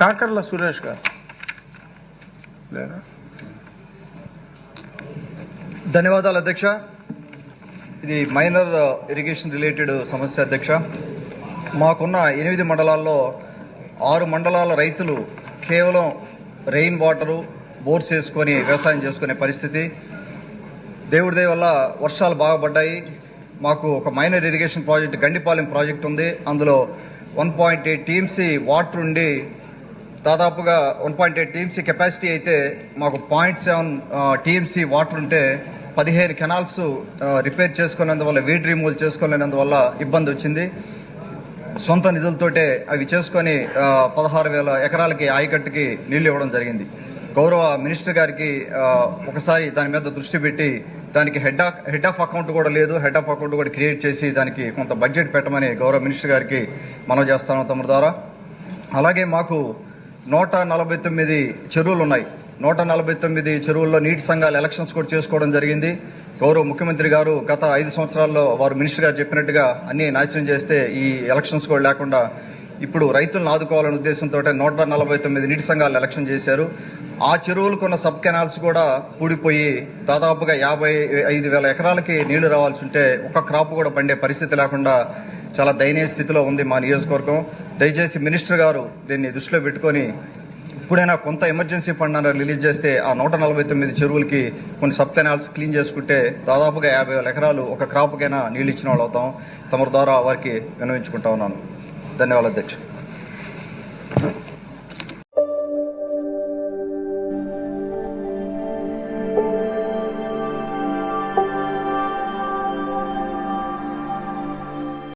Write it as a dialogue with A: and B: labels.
A: కాకర్ల సురేష్ గారు లేరా?
B: ధన్యవాదాలు అధ్యక్ష. ఇది మైనర్ ఇరిగేషన్ రిలేటెడ్ సమస్య అధ్యక్ష. మాకున్న 8 మండలాల్లో 6 మండలాల రైతులు కేవలం రెయిన్ వాటరు బోర్స్ వేసుకొని వ్యవసాయం చేసుకునే పరిస్థితి. దేవుడి దయ వల్ల వర్షాలు బాగా పడ్డాయి. మాకు ఒక minor irrigation project Gandipalem project ఉంది. అందులో 1.8 టీఎంసీ వాటర్ ఉండి దాదాపుగా 1.8 టీఎంసీ కెపాసిటీ అయితే మాకు 0.7 టీఎంసీ వాటర్ ఉంటే 15 కెనాల్స్ రిపేర్ చేసుకునేందువల్ల వీడ్ రిమూవల్ చేసుకోలేనందువల్ల ఇబ్బంది వచ్చింది. సొంత నిధులతోటే అవి చేసుకొని 16,000 ఎకరాలకి ఆయకట్టుకి నీళ్లు ఇవ్వడం జరిగింది. గౌరవ మినిస్టర్ గారికి ఒకసారి దాని మీద దృష్టి పెట్టి దానికి హెడ్ ఆఫ్ అకౌంట్ కూడా లేదు, హెడ్ ఆఫ్ అకౌంట్ కూడా క్రియేట్ చేసి దానికి కొంత బడ్జెట్ పెట్టమని గౌరవ మినిస్టర్ గారికి మనవి చేస్తాను తమ ద్వారా. అలాగే మాకు 149 చెరువులు ఉన్నాయి. 149 చెరువుల్లో నీటి సంఘాలు ఎలక్షన్స్ కూడా చేసుకోవడం జరిగింది. గౌరవ ముఖ్యమంత్రి గారు గత 5 సంవత్సరాల్లో వారు మినిస్టర్ గారు చెప్పినట్టుగా అన్ని నాశనం చేస్తే ఈ ఎలక్షన్స్ కూడా లేకుండా ఇప్పుడు రైతులను ఆదుకోవాలనే ఉద్దేశంతో 149 నీటి సంఘాలు ఎలక్షన్ చేశారు. ఆ చెరువులకు ఉన్న సబ్ కెనాల్స్ కూడా పూడిపోయి దాదాపుగా 55,000 ఎకరాలకి నీళ్లు రావాల్సి ఉంటే ఒక్క క్రాప్ కూడా పండే పరిస్థితి లేకుండా చాలా దయనీయ స్థితిలో ఉంది మా నియోజకవర్గం. దయచేసి మినిస్టర్ గారు దీన్ని దృష్టిలో పెట్టుకొని ఇప్పుడైనా కొంత ఎమర్జెన్సీ ఫండ్ అనేది రిలీజ్ చేస్తే ఆ 149 చెరువులకి కొన్ని సబ్ కెనాల్స్ క్లీన్ చేసుకుంటే దాదాపుగా 50,000 ఎకరాలు ఒక క్రాప్కైనా నీళ్ళు ఇచ్చిన వాళ్ళు అవుతాం. తమ ద్వారా వారికి విన్నవించుకుంటా ఉన్నాను. ధన్యవాదాలు అధ్యక్ష.